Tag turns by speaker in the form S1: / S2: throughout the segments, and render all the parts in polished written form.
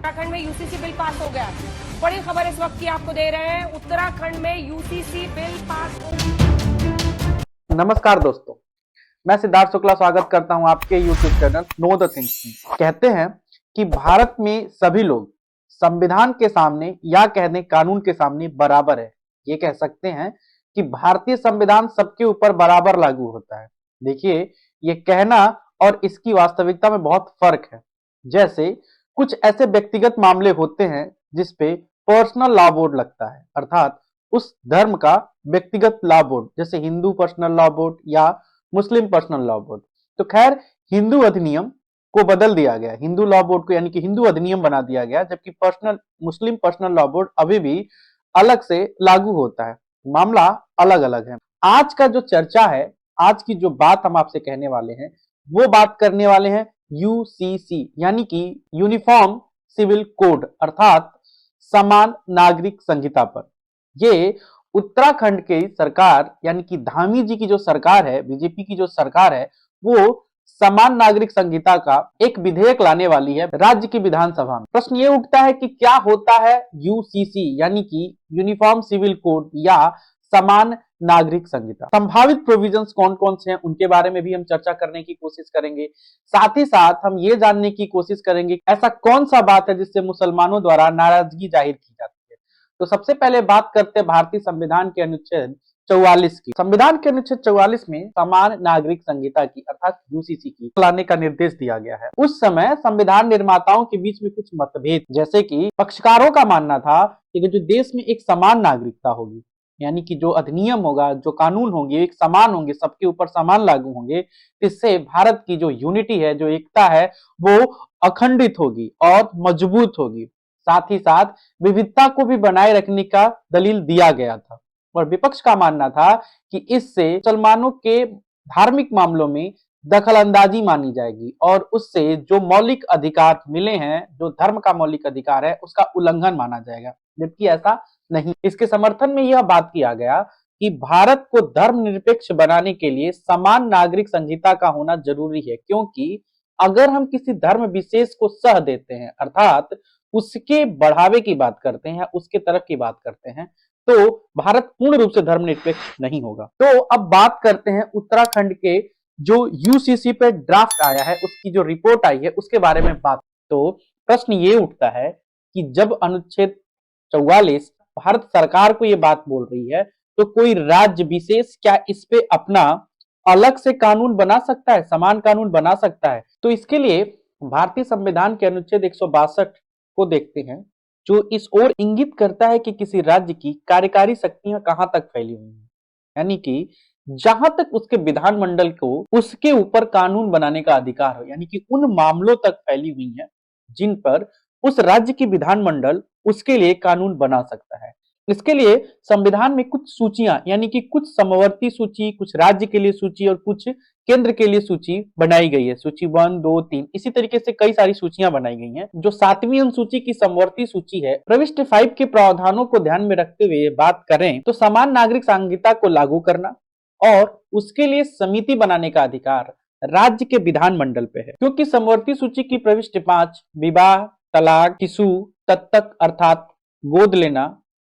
S1: उत्तराखंड में UCC bill pass हो गया। बड़ी खबर इस वक्त की आपको दे रहे हैं, उत्तराखंड में यूसीसी बिल पास हो।
S2: नमस्कार दोस्तों, मैं सिद्धार्थ शुक्ला स्वागत करता हूं आपके YouTube channel know the things में। कहते हैं कि भारत में सभी लोग संविधान के सामने या कह दें कानून के सामने बराबर है। ये कह सकते हैं कि भारतीय संविधान सबके ऊपर बराबर लागू होता है। देखिए, ये कहना और इसकी वास्तविकता में बहुत फर्क है। जैसे कुछ ऐसे व्यक्तिगत मामले होते हैं जिसपे पर्सनल लॉ बोर्ड लगता है, अर्थात उस धर्म का व्यक्तिगत लॉ बोर्ड, जैसे हिंदू पर्सनल लॉ बोर्ड या मुस्लिम पर्सनल लॉ बोर्ड। तो खैर, हिंदू अधिनियम को बदल दिया गया, हिंदू लॉ बोर्ड को यानी कि हिंदू अधिनियम बना दिया गया, जबकि मुस्लिम पर्सनल लॉ बोर्ड अभी भी अलग से लागू होता है। मामला अलग अलग है। आज का जो चर्चा है, आज की जो बात हम आपसे कहने वाले हैं, वो बात करने वाले हैं यूसीसी यानी कि यूनिफॉर्म सिविल कोड, अर्थात समान नागरिक संहिता पर। ये उत्तराखंड की सरकार यानी कि धामी जी की जो सरकार है, बीजेपी की जो सरकार है, वो समान नागरिक संहिता का एक विधेयक लाने वाली है राज्य की विधानसभा में। प्रश्न ये उठता है कि क्या होता है यूसीसी यानी कि यूनिफॉर्म सिविल कोड या समान नागरिक संहिता। संभावित प्रोविजंस कौन कौन से हैं उनके बारे में भी हम चर्चा करने की कोशिश करेंगे। साथ ही साथ हम ये जानने की कोशिश करेंगे ऐसा कौन सा बात है जिससे मुसलमानों द्वारा नाराजगी जाहिर की जाती है। तो सबसे पहले बात करते हैं भारतीय संविधान के अनुच्छेद 44 की। संविधान के अनुच्छेद 44 में समान नागरिक संहिता की अर्थात यूसीसी की लाने का निर्देश दिया गया है। उस समय संविधान निर्माताओं के बीच में कुछ मतभेद, जैसे कि पक्षकारों का मानना था कि जो देश में एक समान नागरिकता होगी, यानी कि जो अधिनियम होगा, जो कानून होंगे, एक समान होंगे, सबके ऊपर समान लागू होंगे, इससे भारत की जो यूनिटी है, जो एकता है, वो अखंडित होगी और मजबूत होगी। साथ ही साथ विविधता को भी बनाए रखने का दलील दिया गया था। और विपक्ष का मानना था कि इससे मुसलमानों के धार्मिक मामलों में दखल अंदाजी मानी जाएगी और उससे जो मौलिक अधिकार मिले हैं, जो धर्म का मौलिक अधिकार है, उसका उल्लंघन माना जाएगा, जबकि ऐसा नहीं। इसके समर्थन में यह बात किया गया कि भारत को धर्मनिरपेक्ष बनाने के लिए समान नागरिक संहिता का होना जरूरी है, क्योंकि अगर हम किसी धर्म विशेष को सह देते हैं, अर्थात उसके बढ़ावे की बात करते हैं, उसके तरफ की बात करते हैं, तो भारत पूर्ण रूप से धर्मनिरपेक्ष नहीं होगा। तो अब बात करते हैं उत्तराखंड के जो यूसीसी पे ड्राफ्ट आया है, उसकी जो रिपोर्ट आई है उसके बारे में बात। तो प्रश्न ये उठता है कि जब अनुच्छेद 44 भारत सरकार को ये बात बोल रही है, तो कोई राज्य विशेष क्या इस पे अपना अलग से कानून बना सकता है, समान कानून बना सकता है? तो इसके लिए भारतीय संविधान के अनुच्छेद 162 को देखते हैं, जो इस ओर इंगित करता है कि किसी राज्य की कार्यकारी शक्तियां कहां तक फैली हुई हैं, यानी कि जहां तक उसके विधानमंडल को उसके ऊपर कानून बनाने का अधिकार हो, यानी कि उन मामलों तक फैली हुई हैं जिन पर उस राज्य की विधानमंडल उसके लिए कानून बना सकता है। इसके लिए संविधान में कुछ सूचियां यानी कि कुछ समवर्ती सूची, कुछ राज्य के लिए सूची और कुछ केंद्र के लिए सूची बनाई गई है। सूची 1, 2, 3 इसी तरीके से कई सारी सूचियां बनाई गई हैं। जो 7वीं अनुसूची की समवर्ती सूची है, प्रविष्टि 5 के प्रावधानों को ध्यान में रखते हुए बात करें तो समान नागरिक संहिता को लागू करना और उसके लिए समिति बनाने का अधिकार राज्य के विधानमंडल पे है। क्योंकि समवर्ती सूची की प्रविष्टि 5 विवाह, तलाक, शिशु, तत्तक अर्थात गोद लेना,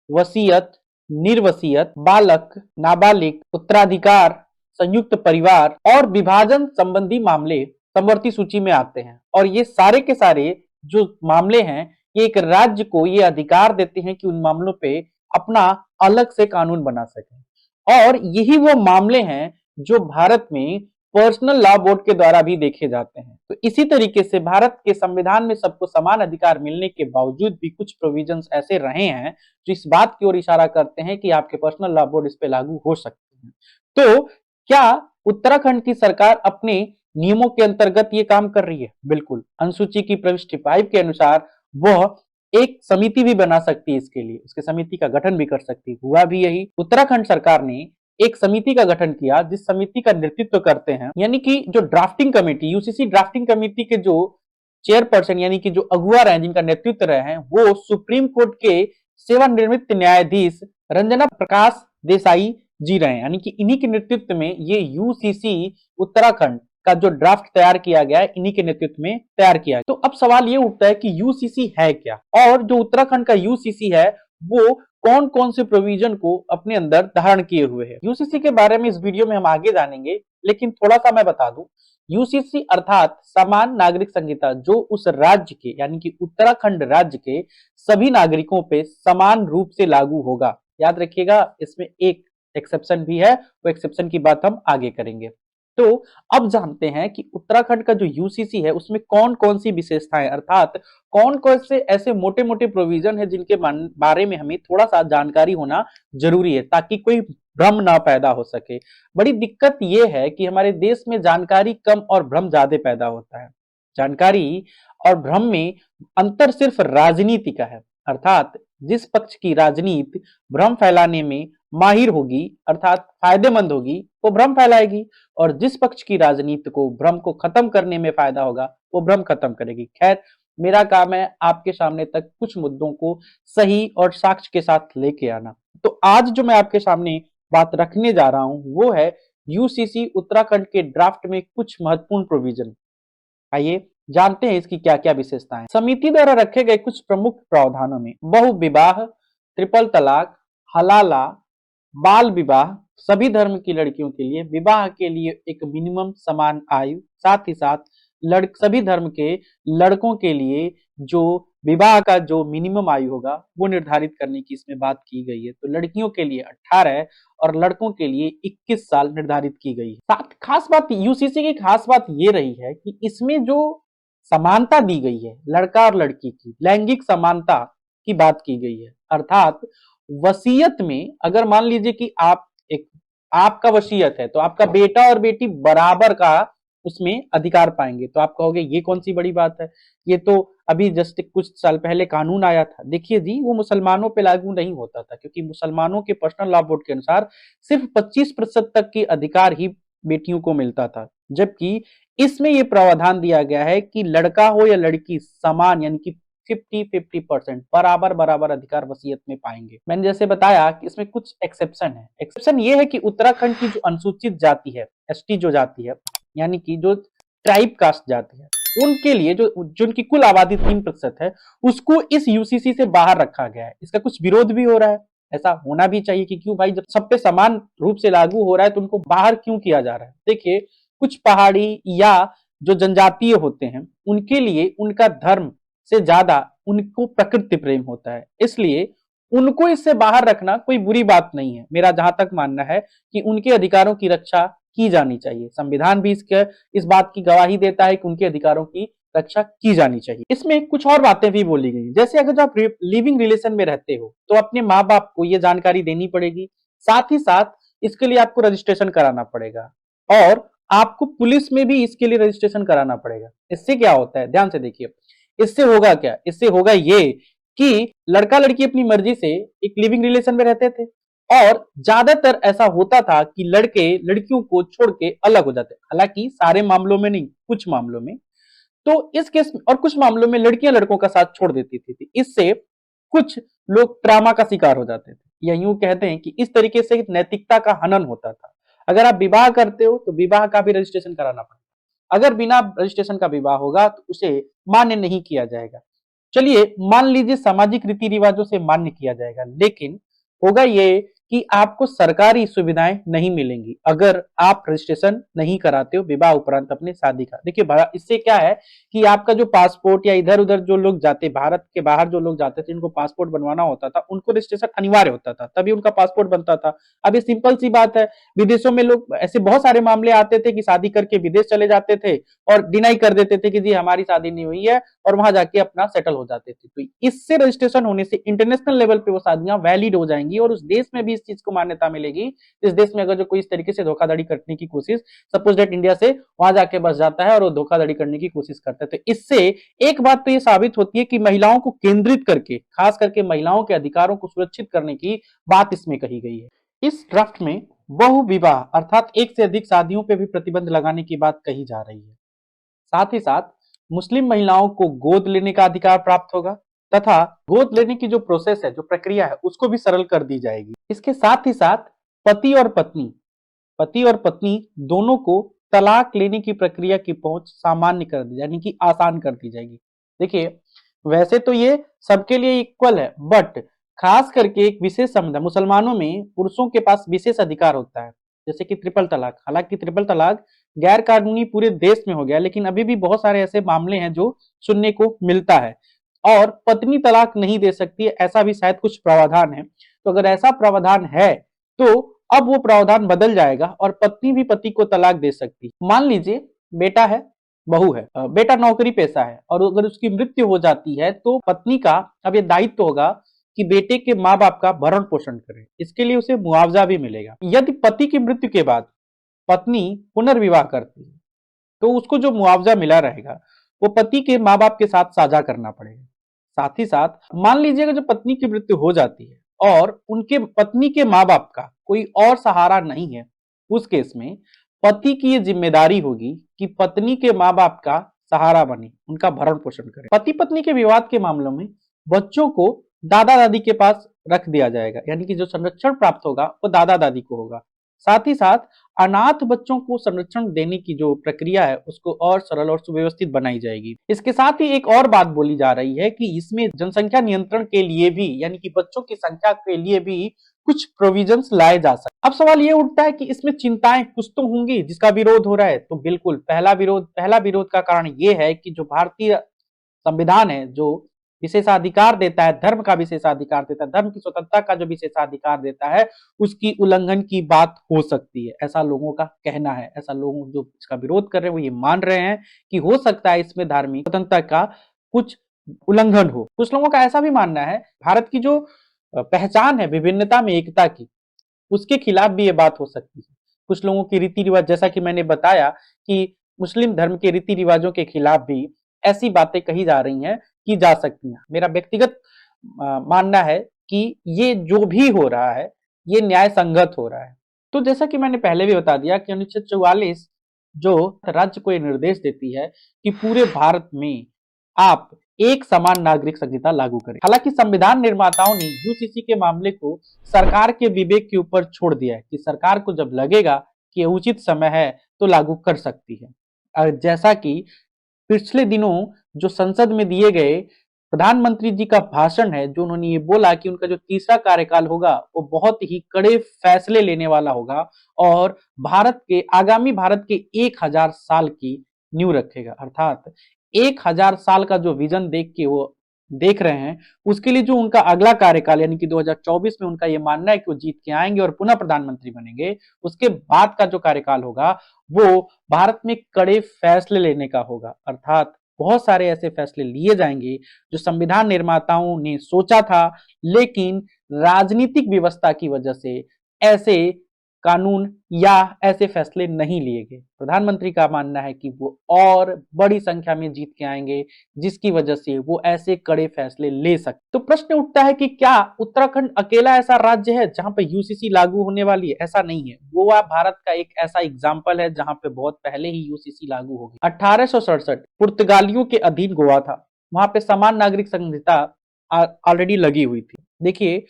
S2: वसीयत, निर्वसीयत, बालक, नाबालिग, उत्तराधिकार, संयुक्त परिवार और विभाजन संबंधी मामले समवर्ती सूची में आते हैं। और ये सारे के सारे जो मामले हैं, ये एक राज्य को ये अधिकार देते हैं कि उन मामलों पे अपना अलग से कानून बना सके। और यही वो मामले हैं जो भारत में पर्सनल लॉ बोर्ड के द्वारा भी देखे जाते हैं। तो इसी तरीके से भारत के संविधान में सबको समान अधिकार मिलने के बावजूद भी कुछ प्रोविजंस ऐसे रहे हैं जो इस बात की ओर इशारा करते हैं कि आपके पर्सनल लॉ बोर्ड इस पे लागू हो सकते हैं। तो क्या उत्तराखंड की सरकार अपने नियमों के अंतर्गत ये काम कर रही है? बिल्कुल। अनुसूची की प्रविष्टि 5 के अनुसार वह एक समिति भी बना सकती है, इसके लिए उसके समिति का गठन भी कर सकती है। हुआ भी यही। उत्तराखंड सरकार ने एक समिति का गठन किया जिस समिति का नेतृत्व करते हैं, यानी कि जो drafting committee, UCC drafting committee के जो चेयरपर्सन यानी कि जो अगुआ रहे, जिनका नेतृत्व रहे हैं, वो सुप्रीम कोर्ट के सेवानिवृत्त न्यायाधीश रंजना प्रकाश देसाई जी रहे हैं। यानी कि इन्हीं के नेतृत्व में ये यूसीसी उत्तराखंड का जो ड्राफ्ट तैयार किया गया है इन्हीं के नेतृत्व में तैयार किया गया। तो अब सवाल ये उठता है कि यूसीसी है क्या, और जो उत्तराखंड का यूसीसी है वो कौन कौन से प्रोविजन को अपने अंदर धारण किए हुए है। यूसीसी के बारे में इस वीडियो में हम आगे जानेंगे, लेकिन थोड़ा सा मैं बता दूं, यूसीसी अर्थात समान नागरिक संहिता, जो उस राज्य के यानी कि उत्तराखंड राज्य के सभी नागरिकों पे समान रूप से लागू होगा। याद रखिएगा, इसमें एक एक्सेप्शन भी है, वो एक्सेप्शन की बात हम आगे करेंगे। तो अब जानते हैं कि उत्तराखंड का जो यूसीसी है उसमें कौन कौन सी विशेषताएं अर्थात कौन कौन से ऐसे मोटे मोटे प्रोविजन है जिनके बारे में हमें थोड़ा सा जानकारी होना जरूरी है, ताकि कोई भ्रम ना पैदा हो सके। बड़ी दिक्कत यह है कि हमारे देश में जानकारी कम और भ्रम ज्यादा पैदा होता है। जानकारी और भ्रम में अंतर सिर्फ राजनीति का है, अर्थात जिस पक्ष की राजनीति भ्रम फैलाने में माहिर होगी अर्थात फायदेमंद होगी वो भ्रम फैलाएगी, और जिस पक्ष की राजनीति को भ्रम को खत्म करने में फायदा होगा वो भ्रम खत्म करेगी। खैर, मेरा काम है आपके सामने तक कुछ मुद्दों को सही और साक्ष्य के साथ लेके आना। तो आज जो मैं आपके सामने बात रखने जा रहा हूं वो है यूसीसी उत्तराखंड के ड्राफ्ट में कुछ महत्वपूर्ण प्रोविजन। आइए जानते हैं इसकी क्या क्या विशेषताएं। समिति द्वारा रखे गए कुछ प्रमुख प्रावधानों में बहु विवाह, ट्रिपल तलाक, हलाला, बाल विवाह, सभी धर्म की लड़कियों के लिए विवाह के लिए एक मिनिमम समान आयु, साथ ही साथ सभी धर्म के लड़कों के लिए जो विवाह का जो मिनिमम आयु होगा वो निर्धारित करने की इसमें बात की गई है। तो लड़कियों के लिए 18 और लड़कों के लिए 21 साल निर्धारित की गई है। साथ खास बात यूसीसी की खास बात ये रही है कि इसमें जो समानता दी गई है लड़का और लड़की की, लैंगिक समानता की बात की गई है, अर्थात वसीयत में अगर मान लीजिए कि आपका वसीयत है तो आपका बेटा और बेटी बराबर का उसमें अधिकार पाएंगे। तो आप कहोगे ये कौन सी बड़ी बात है, ये तो अभी जस्ट कुछ साल पहले कानून आया था। देखिए जी, वो मुसलमानों पे लागू नहीं होता था, क्योंकि मुसलमानों के पर्सनल लॉ बोर्ड के अनुसार सिर्फ 25% तक की अधिकार ही बेटियों को मिलता था, जबकि इसमें यह प्रावधान दिया गया है कि लड़का हो या लड़की समान यानी कि 50-50% बराबर बराबर अधिकार वसीयत में पाएंगे। मैंने जैसे बताया कि इसमें कुछ एक्सेप्शन है। एक्सेप्शन ये है कि उत्तराखंड की जो अनुसूचित जाति है, एसटी जो जाति है, यानी कि जो ट्राइब कास्ट जाति है, उनके लिए जो उनकी कुल आबादी 3% है, उसको इस यूसीसी से बाहर रखा गया है। इसका कुछ विरोध भी हो रहा है, ऐसा होना भी चाहिए कि क्यों भाई, जब सब पे समान रूप से लागू हो रहा है तो उनको बाहर क्यों किया जा रहा है। देखिए, कुछ पहाड़ी या जो जनजातीय होते हैं उनके लिए उनका धर्म से ज्यादा उनको प्रकृति प्रेम होता है, इसलिए उनको इससे बाहर रखना कोई बुरी बात नहीं है। मेरा जहां तक मानना है कि उनके अधिकारों की रक्षा की जानी चाहिए। संविधान भी इस बात की गवाही देता है कि उनके अधिकारों की रक्षा की जानी चाहिए। इसमें कुछ और बातें भी बोली गई, जैसे अगर आप लिविंग रिलेशन में रहते हो तो अपने माँ बाप को यह जानकारी देनी पड़ेगी, साथ ही साथ इसके लिए आपको रजिस्ट्रेशन कराना पड़ेगा, और आपको पुलिस में भी इसके लिए रजिस्ट्रेशन कराना पड़ेगा। इससे क्या होता है, ध्यान से देखिए, इससे होगा क्या, इससे होगा ये कि लड़का लड़की अपनी मर्जी से एक लिविंग रिलेशन में रहते थे, और ज्यादातर ऐसा होता था कि लड़के लड़कियों को छोड़ के अलग हो जाते, हालांकि सारे मामलों में नहीं, कुछ मामलों में। तो इस केस में और कुछ मामलों में लड़कियां लड़कों का साथ छोड़ देती थी। इससे कुछ लोग ट्रामा का शिकार हो जाते थे, या यूं कहते हैं कि इस तरीके से नैतिकता का हनन होता था। अगर आप विवाह करते हो तो विवाह का भी रजिस्ट्रेशन कराना पड़ेगा, अगर बिना रजिस्ट्रेशन का विवाह होगा तो उसे मान्य नहीं किया जाएगा। चलिए मान लीजिए सामाजिक रीति रिवाजों से मान्य किया जाएगा, लेकिन होगा ये कि आपको सरकारी सुविधाएं नहीं मिलेंगी अगर आप रजिस्ट्रेशन नहीं कराते हो विवाह उपरांत अपने शादी का। देखिए, इससे क्या है कि आपका जो पासपोर्ट या इधर उधर जो लोग जाते, भारत के बाहर जो लोग जाते थे, इनको पासपोर्ट बनवाना होता था, उनको रजिस्ट्रेशन अनिवार्य होता था, तभी उनका पासपोर्ट बनता था। अब ये सिंपल सी बात है, विदेशों में लोग ऐसे बहुत सारे मामले आते थे कि शादी करके विदेश चले जाते थे और डिनाई कर देते थे कि जी हमारी शादी नहीं हुई है, और वहां जाके अपना सेटल हो जाते थे। तो इससे रजिस्ट्रेशन होने से इंटरनेशनल लेवल पे वो शादियां वैलिड हो जाएंगी, और उस देश में भी इस चीज को मान्यता मिलेगी। इस देश में अगर जो कोई इस तरीके से धोखाधड़ी करने की कोशिश, सपोज दैट इंडिया से वहां जाके बस जाता है और वो धोखाधड़ी करने की कोशिश करता है, तो इससे एक बात तो ये साबित होती है कि महिलाओं को केंद्रित करके, खास करके महिलाओं के अधिकारों को सुरक्षित करने की बात इसमें कही गई है। इस ड्राफ्ट में बहु विवाह अर्थात एक से अधिक शादियों पर भी प्रतिबंध लगाने की बात कही जा रही है। साथ ही साथ मुस्लिम महिलाओं को गोद लेने का अधिकार प्राप्त होगा, तथा गोद लेने की जो प्रोसेस है, जो प्रक्रिया है, उसको भी सरल कर दी जाएगी। इसके साथ ही साथ पति और पत्नी दोनों को तलाक लेने की प्रक्रिया की पहुंच सामान्य कर दी, यानी कि आसान कर दी जाएगी। देखिए, वैसे तो ये सबके लिए इक्वल है, बट खास करके एक विशेष समुदाय मुसलमानों में पुरुषों के पास विशेष अधिकार होता है, जैसे कि ट्रिपल तलाक। हालांकि ट्रिपल तलाक गैर कानूनी पूरे देश में हो गया, लेकिन अभी भी बहुत सारे ऐसे मामले हैं जो सुनने को मिलता है। और पत्नी तलाक नहीं दे सकती है, ऐसा भी शायद कुछ प्रावधान है। तो अगर ऐसा प्रावधान है तो अब वो प्रावधान बदल जाएगा और पत्नी भी पति को तलाक दे सकती। मान लीजिए बेटा है, बहू है, बेटा नौकरी पेशा है और अगर उसकी मृत्यु हो जाती है तो पत्नी का अब ये दायित्व होगा कि बेटे के माँ बाप का भरण पोषण करे। इसके लिए उसे मुआवजा भी मिलेगा। यदि पति की मृत्यु के बाद पत्नी पुनर्विवाह करती है तो उसको जो मुआवजा मिला रहेगा वो पति के माँ बाप के साथ साझा करना पड़ेगा। साथ ही साथ मान लीजिएगा जब पत्नी की मृत्यु हो जाती है और उनके पत्नी के माँ बाप का कोई और सहारा नहीं है, उस केस में पति की ये जिम्मेदारी होगी कि पत्नी के माँ बाप का सहारा बने, उनका भरण पोषण करे। पति पत्नी के विवाद के मामलों में बच्चों को दादा दादी के पास रख दिया जाएगा, यानी कि जो संरक्षण प्राप्त होगा वो दादा दादी को होगा। साथ ही साथ अनाथ बच्चों को संरक्षण देने की जो प्रक्रिया है उसको और सरल और सुव्यवस्थित बनाई जाएगी। इसके साथ ही एक और बात बोली जा रही है कि इसमें जनसंख्या नियंत्रण के लिए भी, यानी कि बच्चों की संख्या के लिए भी कुछ प्रोविजंस लाए जा सकते। अब सवाल ये उठता है कि इसमें चिंताएं कुछ तो होंगी जिसका विरोध हो रहा है। तो बिल्कुल पहला विरोध का कारण ये है कि जो भारतीय संविधान है, जो विशेषाधिकार देता है, धर्म का विशेषाधिकार देता है, धर्म की स्वतंत्रता का जो विशेषाधिकार देता है, उसकी उल्लंघन की बात हो सकती है, ऐसा लोगों का कहना है। ऐसा लोग जो इसका विरोध कर रहे हैं वो ये मान रहे हैं कि हो सकता है इसमें धार्मिक स्वतंत्रता का कुछ उल्लंघन हो। कुछ लोगों का ऐसा भी मानना है भारत की जो पहचान है विभिन्नता में एकता की, उसके खिलाफ भी ये बात हो सकती है। कुछ लोगों की रीति रिवाज, जैसा कि मैंने बताया कि मुस्लिम धर्म के रीति रिवाजों के खिलाफ भी ऐसी बातें कही जा रही हैं की जा सकती हैं। मेरा व्यक्तिगत मानना है कि ये जो भी हो रहा है ये न्याय संगत हो रहा है। तो जैसा कि मैंने पहले भी बता दिया कि अनुच्छेद 44 जो राज्य को ये निर्देश देती है कि पूरे भारत में आप एक समान नागरिक संहिता लागू करें। हालांकि संविधान निर्माताओं ने यूसीसी के मामले को सरकार के विवेक के ऊपर छोड़ दिया है कि सरकार को जब लगेगा कि उचित समय है तो लागू कर सकती है। जैसा कि पिछले दिनों जो संसद में दिए गए प्रधानमंत्री जी का भाषण है, जो उन्होंने ये बोला कि उनका जो तीसरा कार्यकाल होगा वो बहुत ही कड़े फैसले लेने वाला होगा और आगामी भारत के 1000 साल की नींव रखेगा। अर्थात 1000 साल का जो विजन देख रहे हैं, उसके लिए जो उनका अगला कार्यकाल यानी कि 2024 में उनका ये मानना है कि वो जीत के आएंगे और पुनः प्रधानमंत्री बनेंगे, उसके बाद का जो कार्यकाल होगा वो भारत में कड़े फैसले लेने का होगा। अर्थात बहुत सारे ऐसे फैसले लिए जाएंगे जो संविधान निर्माताओं ने सोचा था, लेकिन राजनीतिक व्यवस्था की वजह से ऐसे कानून या ऐसे फैसले नहीं लिए गए। प्रधानमंत्री का मानना है कि वो और बड़ी संख्या में जीत के आएंगे, जिसकी वजह से वो ऐसे कड़े फैसले ले सकते। तो प्रश्न उठता है कि क्या उत्तराखंड अकेला ऐसा राज्य है जहां पे यूसीसी लागू होने वाली है? ऐसा नहीं है। गोवा भारत का एक ऐसा एग्जाम्पल है जहां पे बहुत पहले ही यूसीसी लागू हो गई। 1867 पुर्तगालियों के अधीन गोवा था, वहां पे समान नागरिक संहिता ऑलरेडी लगी हुई थी। देखिए,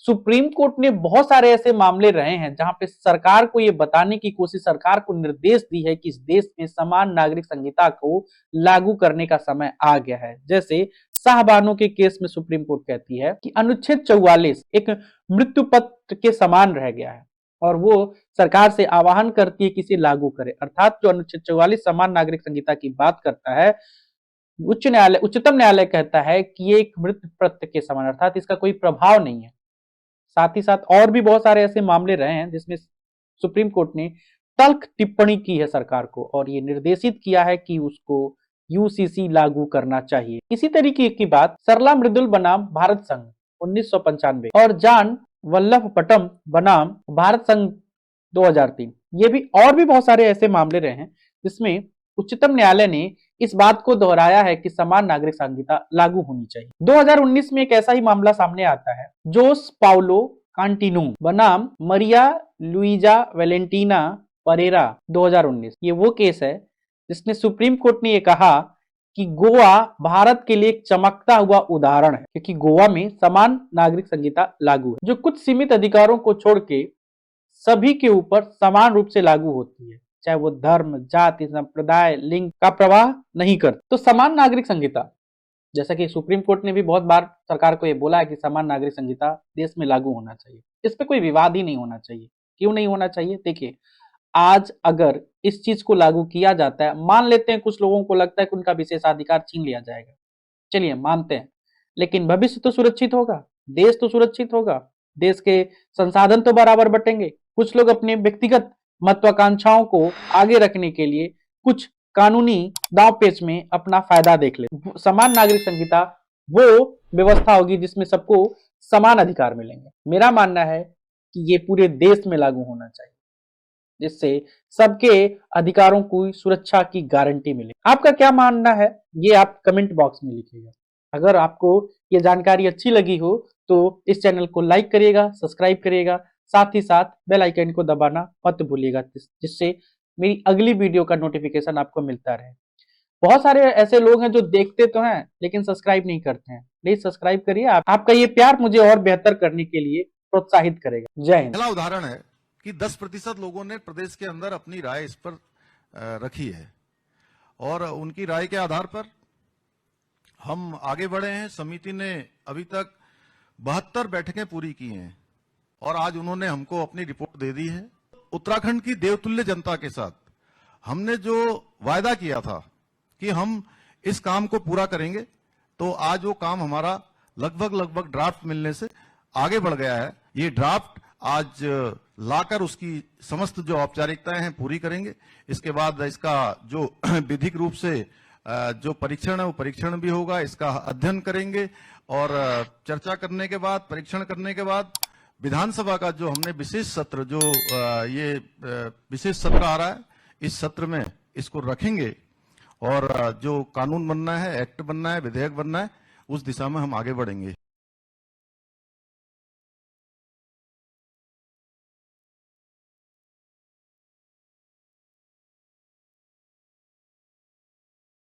S2: सुप्रीम कोर्ट ने बहुत सारे ऐसे मामले रहे हैं जहां पे सरकार को ये बताने की कोशिश, सरकार को निर्देश दी है कि इस देश में समान नागरिक संहिता को लागू करने का समय आ गया है। जैसे शाहबानो के केस में सुप्रीम कोर्ट कहती है कि अनुच्छेद 44 एक मृत्यु पत्र के समान रह गया है और वो सरकार से आह्वान करती है कि इसे लागू करे। अर्थात जो अनुच्छेद 44 समान नागरिक संहिता की बात करता है, उच्चतम न्यायालय कहता है कि ये एक मृत्यु पत्र के समान, अर्थात इसका कोई प्रभाव नहीं है। साथ ही साथ और भी बहुत सारे ऐसे मामले रहे हैं जिसमें सुप्रीम कोर्ट ने तल्ख टिप्पणी की है सरकार को और ये निर्देशित किया है कि उसको यूसीसी लागू करना चाहिए। इसी तरीके की बात सरला मृदुल बनाम भारत संघ 1995 और जान वल्लभ पटम बनाम भारत संघ 2003, ये भी और भी बहुत सारे ऐसे मामले रहे हैं जिसमें उच्चतम न्यायालय ने इस बात को दोहराया है कि समान नागरिक संहिता लागू होनी चाहिए। 2019 में एक ऐसा ही मामला सामने आता है, जोस पाउलो कांटिनो बनाम मरिया लुइजा वेलेंटीना परेरा 2019। ये वो केस है जिसमें सुप्रीम कोर्ट ने ये कहा कि गोवा भारत के लिए एक चमकता हुआ उदाहरण है, क्योंकि गोवा में समान नागरिक संहिता लागू है जो कुछ सीमित अधिकारों को छोड़ के सभी के ऊपर समान रूप से लागू होती है। चाहे वो धर्म, जाति, संप्रदाय, लिंग का प्रवाह नहीं करते। तो समान नागरिक संहिता, जैसा कि सुप्रीम कोर्ट ने भी बहुत बार सरकार को ये बोला है कि समान नागरिक संहिता देश में लागू होना चाहिए, इस पे कोई विवाद ही नहीं होना चाहिए। क्यों नहीं होना चाहिए? देखिए, आज अगर इस चीज को लागू किया जाता है, मान लेते हैं कुछ लोगों को लगता है कि उनका विशेषाधिकार छीन लिया जाएगा, चलिए मानते हैं, लेकिन भविष्य तो सुरक्षित होगा, देश तो सुरक्षित होगा, देश के संसाधन तो बराबर बटेंगे। कुछ लोग अपने व्यक्तिगत महत्वाकांक्षाओं को आगे रखने के लिए कुछ कानूनी दांव पेच में अपना फायदा देख ले। समान नागरिक संहिता वो व्यवस्था होगी जिसमें सबको समान अधिकार मिलेंगे। मेरा मानना है कि ये पूरे देश में लागू होना चाहिए, जिससे सबके अधिकारों की सुरक्षा की गारंटी मिले। आपका क्या मानना है ये आप कमेंट बॉक्स में लिखिएगा। अगर आपको ये जानकारी अच्छी लगी हो तो इस चैनल को लाइक करिएगा, सब्सक्राइब करिएगा, साथ ही साथ बेल आइकन को दबाना मत भूलिएगा, जिससे मेरी अगली वीडियो का नोटिफिकेशन आपको मिलता रहे। बहुत सारे ऐसे लोग हैं जो देखते तो हैं लेकिन सब्सक्राइब नहीं करते हैं। प्लीज सब्सक्राइब करिए, आपका ये प्यार मुझे और बेहतर करने के लिए प्रोत्साहित करेगा। जय हिंद।
S3: पहला उदाहरण है कि 10% लोगों ने प्रदेश के अंदर अपनी राय इस पर रखी है और उनकी राय के आधार पर हम आगे बढ़े हैं। समिति ने अभी तक 72 बैठकें पूरी की हैं और आज उन्होंने हमको अपनी रिपोर्ट दे दी है। उत्तराखंड की देवतुल्य जनता के साथ हमने जो वायदा किया था कि हम इस काम को पूरा करेंगे, तो आज वो काम हमारा लगभग ड्राफ्ट मिलने से आगे बढ़ गया है। ये ड्राफ्ट आज लाकर उसकी समस्त जो औपचारिकताएं हैं पूरी करेंगे। इसके बाद इसका जो विधिक रूप से जो परीक्षण है वो परीक्षण भी होगा, इसका अध्ययन करेंगे और चर्चा करने के बाद, परीक्षण करने के बाद विधानसभा का जो हमने विशेष सत्र, जो ये विशेष सत्र आ रहा है, इस सत्र में इसको रखेंगे और जो कानून बनना है, एक्ट बनना है, विधेयक बनना है, उस दिशा में हम आगे बढ़ेंगे।